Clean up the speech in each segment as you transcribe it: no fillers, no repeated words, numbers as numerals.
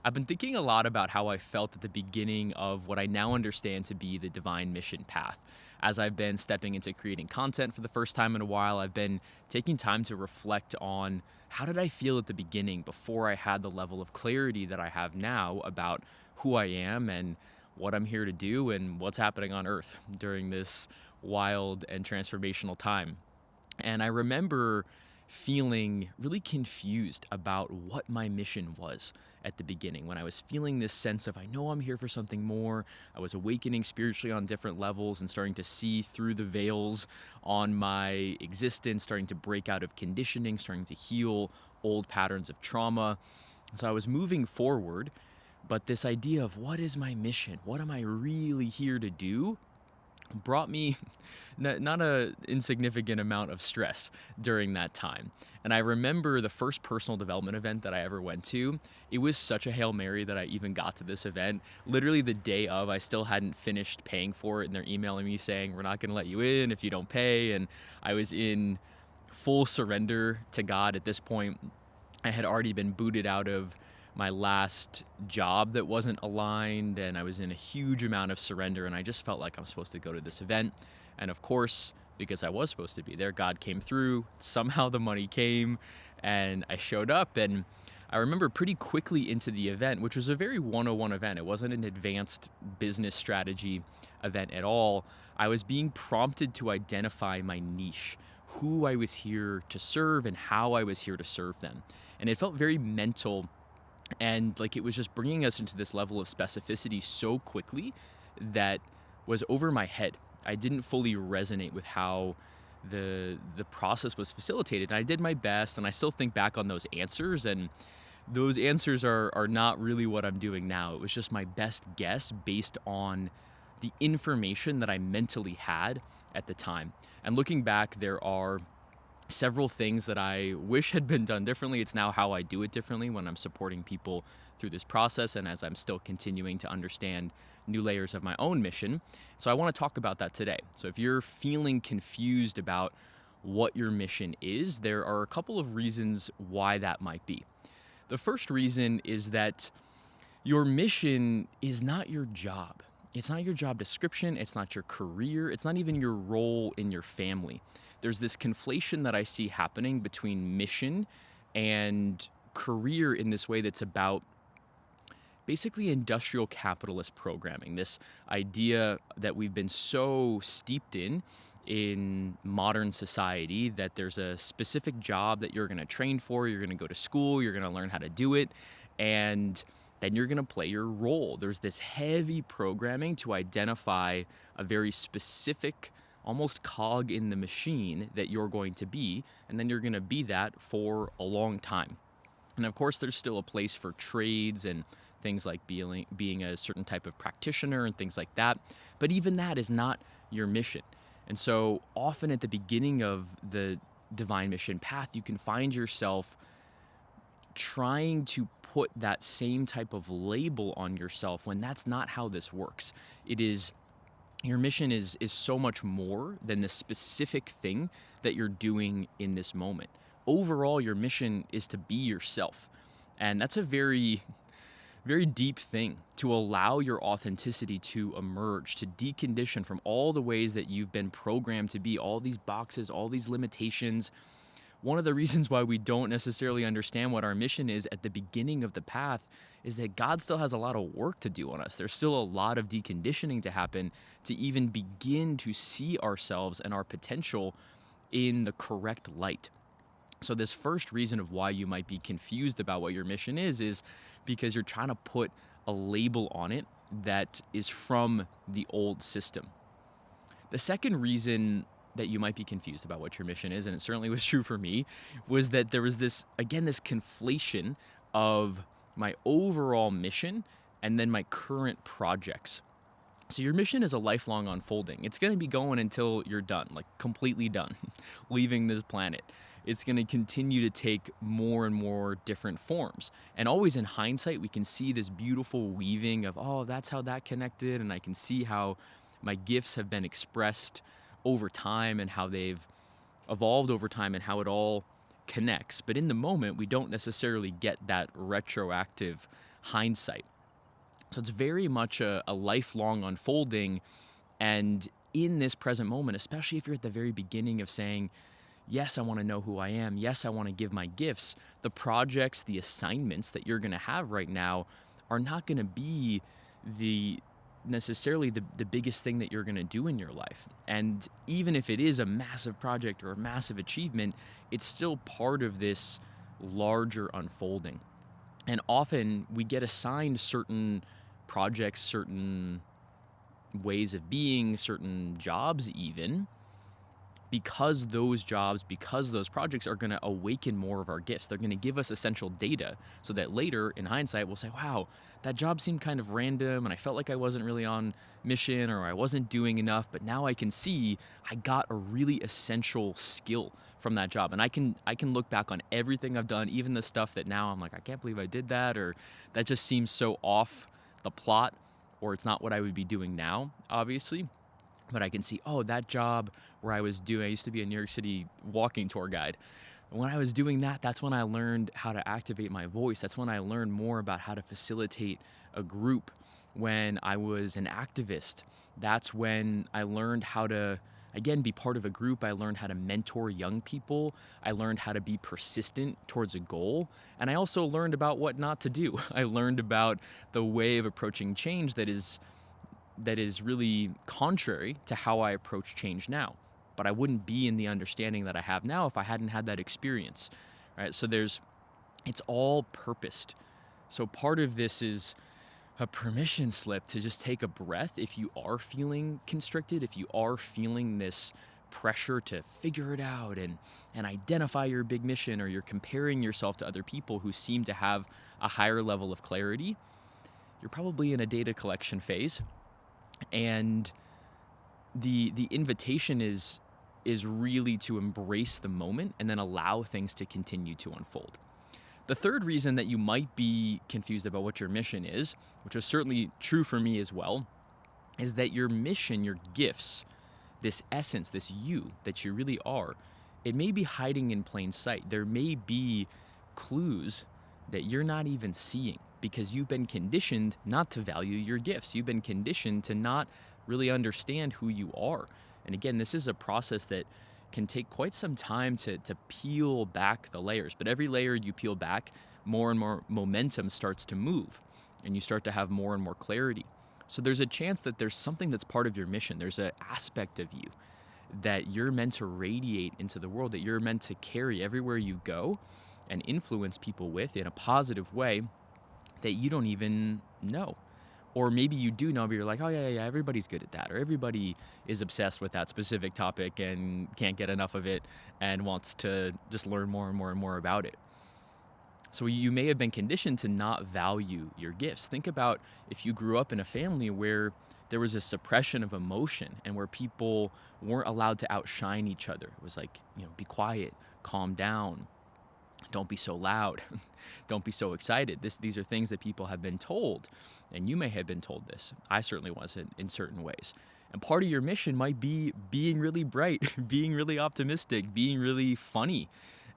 I've been thinking a lot about how I felt at the beginning of what I now understand to be the divine mission path. As I've been stepping into creating content for the first time in a while, I've been taking time to reflect on how did I feel at the beginning before I had the level of clarity that I have now about who I am and what I'm here to do and what's happening on earth during this wild and transformational time. And I remember feeling really confused about what my mission was at the beginning when I was feeling this sense of, I know I'm here for something more. I was awakening spiritually on different levels and starting to see through the veils on my existence, starting to break out of conditioning, starting to heal old patterns of trauma. So I was moving forward, but this idea of what is my mission? What am I really here to do? Brought me not a insignificant amount of stress during that time. And I remember the first personal development event that I ever went to. It was such a Hail Mary that I even got to this event. Literally the day of, I still hadn't finished paying for it, and they're emailing me saying, we're not going to let you in if you don't pay. And I was in full surrender to God at this point. I had already been booted out of my last job that wasn't aligned, and I was in a huge amount of surrender, and I just felt like I'm supposed to go to this event. And of course, because I was supposed to be there, God came through. Somehow the money came, and I showed up. And I remember pretty quickly into the event, which was a very 101 event. It wasn't an advanced business strategy event at all. I was being prompted to identify my niche, who I was here to serve and how I was here to serve them. And it felt very mental, and like it was just bringing us into this level of specificity so quickly that was over my head. I didn't fully resonate with how the process was facilitated. And I did my best, and I still think back on those answers, and those answers are not really what I'm doing now. It was just my best guess based on the information that I mentally had at the time. And looking back, there are several things that I wish had been done differently. It's now how I do it differently when I'm supporting people through this process, and as I'm still continuing to understand new layers of my own mission. So I want to talk about that today. So if you're feeling confused about what your mission is, there are a couple of reasons why that might be. The first reason is that your mission is not your job. It's not your job description. It's not your career. It's not even your role in your family. There's this conflation that I see happening between mission and career in this way that's about basically industrial capitalist programming. This idea that we've been so steeped in modern society that there's a specific job that you're going to train for, you're going to go to school, you're going to learn how to do it, and then you're going to play your role. There's this heavy programming to identify a very specific, almost cog in the machine that you're going to be, and then you're going to be that for a long time. And of course, there's still a place for trades and things like being a certain type of practitioner and things like that. But even that is not your mission. And so often at the beginning of the divine mission path, you can find yourself trying to put that same type of label on yourself when that's not how this works. It is, your mission is so much more than the specific thing that you're doing in this moment. Overall, your mission is to be yourself. And that's a very, very deep thing, to allow your authenticity to emerge, to decondition from all the ways that you've been programmed to be, all these boxes, all these limitations. One of the reasons why we don't necessarily understand what our mission is at the beginning of the path is that God still has a lot of work to do on us. There's still a lot of deconditioning to happen to even begin to see ourselves and our potential in the correct light. So this first reason of why you might be confused about what your mission is because you're trying to put a label on it that is from the old system. The second reason that you might be confused about what your mission is, and it certainly was true for me, was that there was this conflation of my overall mission and then my current projects. So your mission is a lifelong unfolding. It's going to be going until you're done, like completely done, leaving this planet. It's going to continue to take more and more different forms. And always in hindsight, we can see this beautiful weaving of, oh, that's how that connected. And I can see how my gifts have been expressed over time and how they've evolved over time and how it all connects. But in the moment, we don't necessarily get that retroactive hindsight. So it's very much a lifelong unfolding. And in this present moment, especially if you're at the very beginning of saying, yes, I want to know who I am. Yes, I want to give my gifts. The projects, the assignments that you're going to have right now are not going to be the necessarily the biggest thing that you're going to do in your life. And even if it is a massive project or a massive achievement, it's still part of this larger unfolding. And often we get assigned certain projects, certain ways of being, certain jobs even, because those jobs, because those projects are going to awaken more of our gifts. They're going to give us essential data so that later in hindsight we'll say, wow, that job seemed kind of random and I felt like I wasn't really on mission or I wasn't doing enough, but now I can see I got a really essential skill from that job. And I can look back on everything I've done, even the stuff that now I'm like, I can't believe I did that, or that just seems so off the plot, or it's not what I would be doing now, obviously. But I can see, oh, that job where I used to be a New York City walking tour guide. When I was doing that, that's when I learned how to activate my voice. That's when I learned more about how to facilitate a group. When I was an activist, that's when I learned how to, again, be part of a group. I learned how to mentor young people. I learned how to be persistent towards a goal. And I also learned about what not to do. I learned about the way of approaching change that is really contrary to how I approach change now. But I wouldn't be in the understanding that I have now if I hadn't had that experience, right? So it's all purposed. So part of this is a permission slip to just take a breath if you are feeling constricted, if you are feeling this pressure to figure it out and identify your big mission, or you're comparing yourself to other people who seem to have a higher level of clarity. You're probably in a data collection phase. And the invitation is really to embrace the moment and then allow things to continue to unfold. The third reason that you might be confused about what your mission is, which is certainly true for me as well, is that your mission, your gifts, this essence, this you that you really are, it may be hiding in plain sight. There may be clues that you're not even seeing, because you've been conditioned not to value your gifts. You've been conditioned to not really understand who you are. And again, this is a process that can take quite some time to peel back the layers. But every layer you peel back, more and more momentum starts to move, and you start to have more and more clarity. So there's a chance that there's something that's part of your mission. There's an aspect of you that you're meant to radiate into the world, that you're meant to carry everywhere you go and influence people with in a positive way that you don't even know. Or maybe you do know, but you're like, oh yeah, everybody's good at that. Or everybody is obsessed with that specific topic and can't get enough of it and wants to just learn more and more and more about it. So you may have been conditioned to not value your gifts. Think about if you grew up in a family where there was a suppression of emotion and where people weren't allowed to outshine each other. It was like, be quiet, calm down, don't be so loud, don't be so excited. These are things that people have been told, and you may have been told this. I certainly wasn't in certain ways. And part of your mission might be being really bright, being really optimistic, being really funny.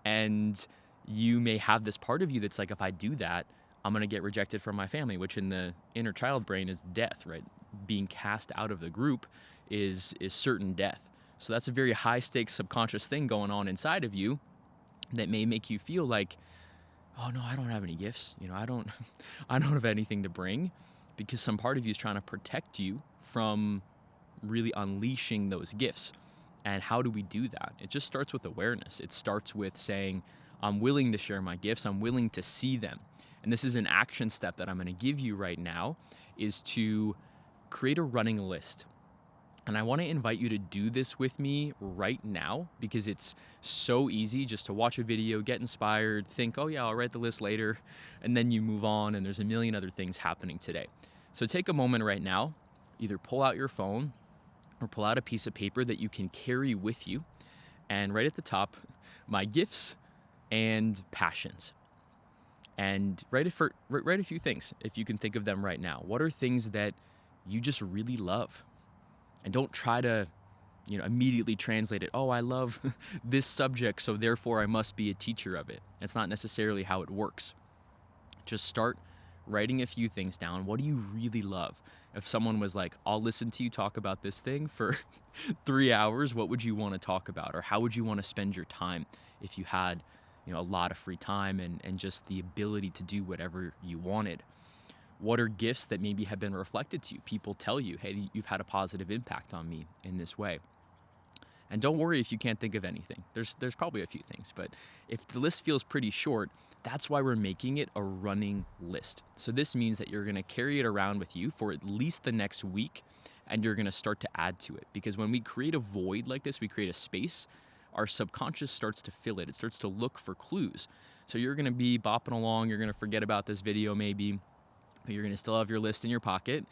And you may have this part of you that's like, if I do that, I'm going to get rejected from my family, which in the inner child brain is death, right? Being cast out of the group is certain death. So that's a very high stakes subconscious thing going on inside of you that may make you feel like, oh no, I don't have any gifts. I don't have anything to bring, because some part of you is trying to protect you from really unleashing those gifts. And how do we do that? It just starts with awareness. It starts with saying, I'm willing to share my gifts. I'm willing to see them. And this is an action step that I'm going to give you right now, is to create a running list. And I want to invite you to do this with me right now, because it's so easy just to watch a video, get inspired, think, oh yeah, I'll write the list later, and then you move on, and there's a million other things happening today. So take a moment right now, either pull out your phone or pull out a piece of paper that you can carry with you, and right at the top, my gifts and passions. And write a few things, if you can think of them right now. What are things that you just really love? And don't try to, immediately translate it. Oh, I love this subject, so therefore I must be a teacher of it. That's not necessarily how it works. Just start writing a few things down. What do you really love? If someone was like, I'll listen to you talk about this thing for 3 hours, what would you want to talk about? Or how would you want to spend your time if you had, a lot of free time and just the ability to do whatever you wanted? What are gifts that maybe have been reflected to you? People tell you, hey, you've had a positive impact on me in this way. And don't worry if you can't think of anything. There's probably a few things, but if the list feels pretty short, that's why we're making it a running list. So this means that you're going to carry it around with you for at least the next week, and you're going to start to add to it. Because when we create a void like this, we create a space, our subconscious starts to fill it. It starts to look for clues. So you're going to be bopping along, you're going to forget about this video maybe, but you're going to still have your list in your pocket.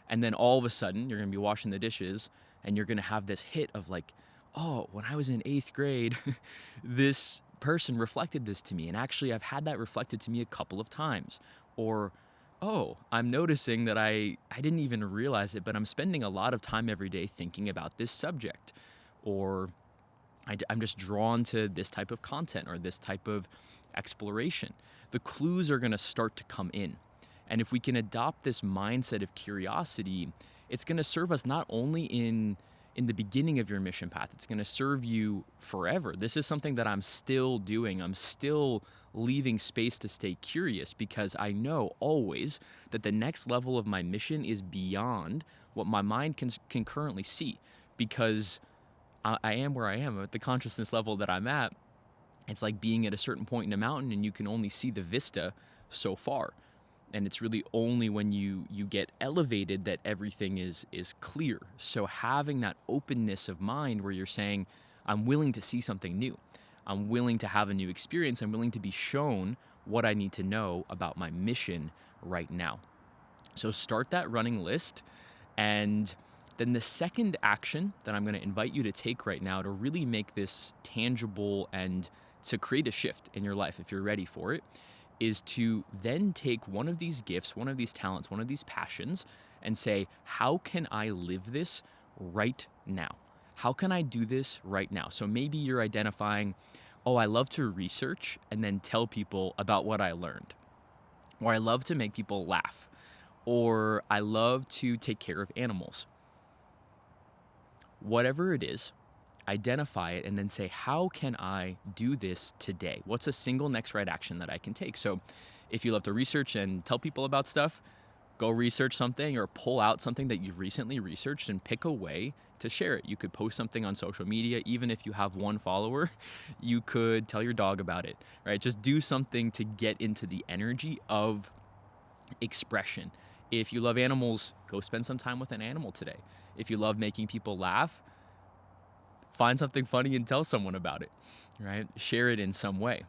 And then all of a sudden, you're going to be washing the dishes, and you're going to have this hit of like, oh, when I was in 8th grade, this person reflected this to me. And actually, I've had that reflected to me a couple of times. Or, oh, I'm noticing that I didn't even realize it, but I'm spending a lot of time every day thinking about this subject. Or I'm just drawn to this type of content or this type of exploration. The clues are going to start to come in. And if we can adopt this mindset of curiosity, it's going to serve us not only in the beginning of your mission path, it's going to serve you forever. This is something that I'm still doing. I'm still leaving space to stay curious because I know always that the next level of my mission is beyond what my mind can currently see, because I am where I am at the consciousness level that I'm at. It's like being at a certain point in a mountain and you can only see the vista so far. And it's really only when you get elevated that everything is clear. So having that openness of mind where you're saying, I'm willing to see something new. I'm willing to have a new experience. I'm willing to be shown what I need to know about my mission right now. So start that running list. And then the second action that I'm going to invite you to take right now to really make this tangible and to create a shift in your life, if you're ready for it, is to then take one of these gifts, one of these talents, one of these passions, and say, how can I live this right now? How can I do this right now? So maybe you're identifying, oh, I love to research and then tell people about what I learned. Or I love to make people laugh. Or I love to take care of animals. Whatever it is, identify it and then say, how can I do this today? What's a single next right action that I can take? So if you love to research and tell people about stuff, go research something or pull out something that you've recently researched and pick a way to share it. You could post something on social media. Even if you have one follower, you could tell your dog about it, right? Just do something to get into the energy of expression. If you love animals, go spend some time with an animal today. If you love making people laugh, find something funny and tell someone about it, right? Share it in some way.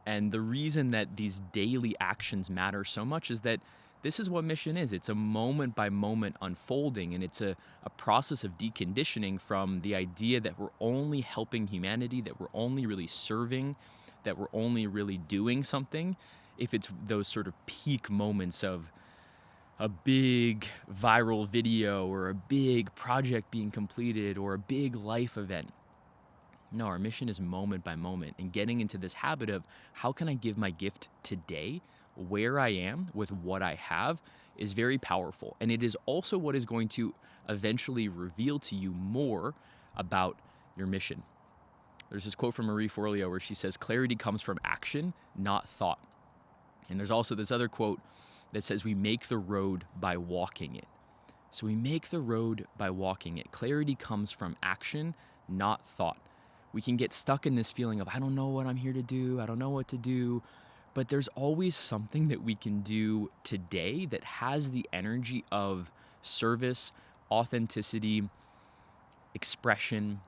And the reason that these daily actions matter so much is that this is what mission is. It's a moment by moment unfolding, and it's a process of deconditioning from the idea that we're only helping humanity, that we're only really serving, that we're only really doing something if it's those sort of peak moments of a big viral video or a big project being completed or a big life event. No, our mission is moment by moment, and getting into this habit of how can I give my gift today, where I am with what I have, is very powerful. And it is also what is going to eventually reveal to you more about your mission. There's this quote from Marie Forleo where she says, clarity comes from action, not thought. And there's also this other quote that says we make the road by walking it. So we make the road by walking it. Clarity comes from action, not thought. We can get stuck in this feeling of, I don't know what I'm here to do. I don't know what to do. But there's always something that we can do today that has the energy of service, authenticity, expression,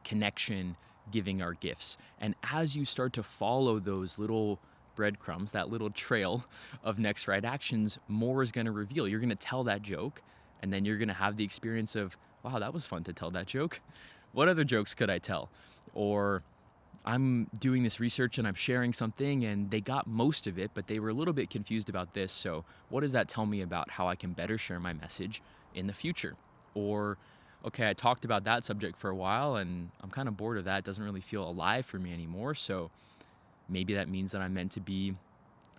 connection, giving our gifts. And as you start to follow those little breadcrumbs, that little trail of next right actions, more is going to reveal. You're going to tell that joke, and then you're going to have the experience of, wow, that was fun to tell that joke. What other jokes could I tell? Or I'm doing this research and I'm sharing something and they got most of it, but they were a little bit confused about this. So what does that tell me about how I can better share my message in the future? Or, okay, I talked about that subject for a while and I'm kind of bored of that. It doesn't really feel alive for me anymore. So maybe that means that I'm meant to be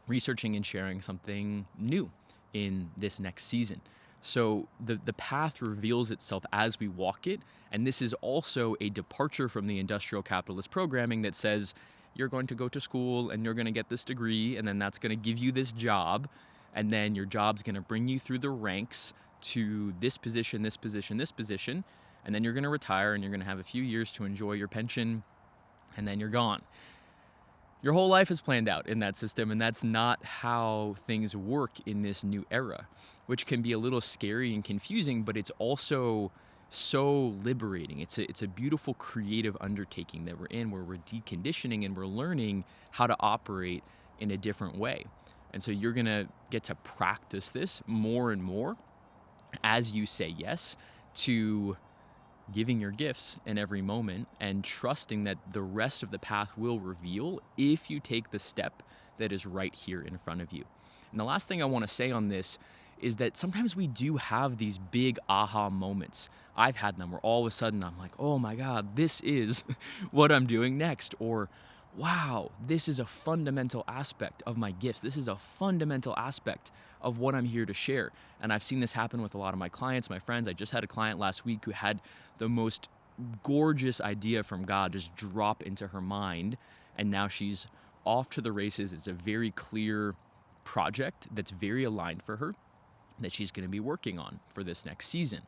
researching and sharing something new in this next season. So the path reveals itself as we walk it. And this is also a departure from the industrial capitalist programming that says you're going to go to school and you're going to get this degree, and then that's going to give you this job. And then your job's going to bring you through the ranks to this position, this position, this position. And then you're going to retire and you're going to have a few years to enjoy your pension, and then you're gone. Your whole life is planned out in that system, and that's not how things work in this new era, which can be a little scary and confusing, but it's also so liberating. It's a beautiful creative undertaking that we're in, where we're deconditioning and we're learning how to operate in a different way. And so you're going to get to practice this more and more as you say yes to giving your gifts in every moment and trusting that the rest of the path will reveal if you take the step that is right here in front of you. And the last thing I want to say on this is that sometimes we do have these big aha moments. I've had them where all of a sudden I'm like, oh my God, this is what I'm doing next. Or, wow, this is a fundamental aspect of my gifts. This is a fundamental aspect of what I'm here to share. And I've seen this happen with a lot of my clients, my friends. I just had a client last week who had the most gorgeous idea from God just drop into her mind. And now she's off to the races. It's a very clear project that's very aligned for her that she's going to be working on for this next season.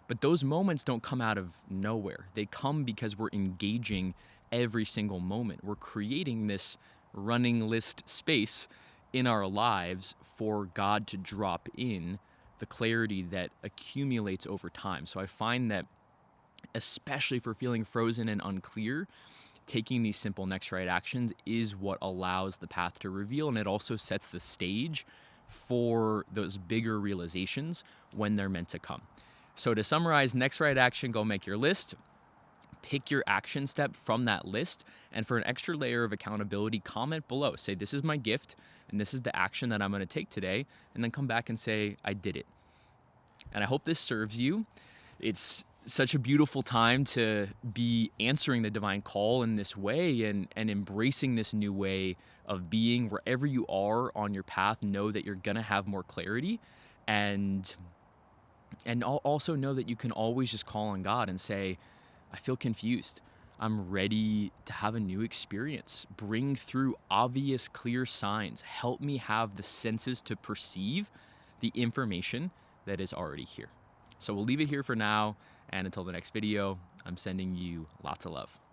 But those moments don't come out of nowhere. They come because we're engaging every single moment. We're creating this running list space in our lives for God to drop in the clarity that accumulates over time. So I find that, especially for feeling frozen and unclear, taking these simple next right actions is what allows the path to reveal, and it also sets the stage for those bigger realizations when they're meant to come. So to summarize, next right action, go make your list. Pick your action step from that list, and for an extra layer of accountability, comment below. Say, this is my gift, and this is the action that I'm going to take today, and then come back and say, I did it. And I hope this serves you. It's such a beautiful time to be answering the divine call in this way and embracing this new way of being. Wherever you are on your path, know that you're going to have more clarity, and also know that you can always just call on God and say, I feel confused. I'm ready to have a new experience. Bring through obvious, clear signs. Help me have the senses to perceive the information that is already here. So we'll leave it here for now. And until the next video, I'm sending you lots of love.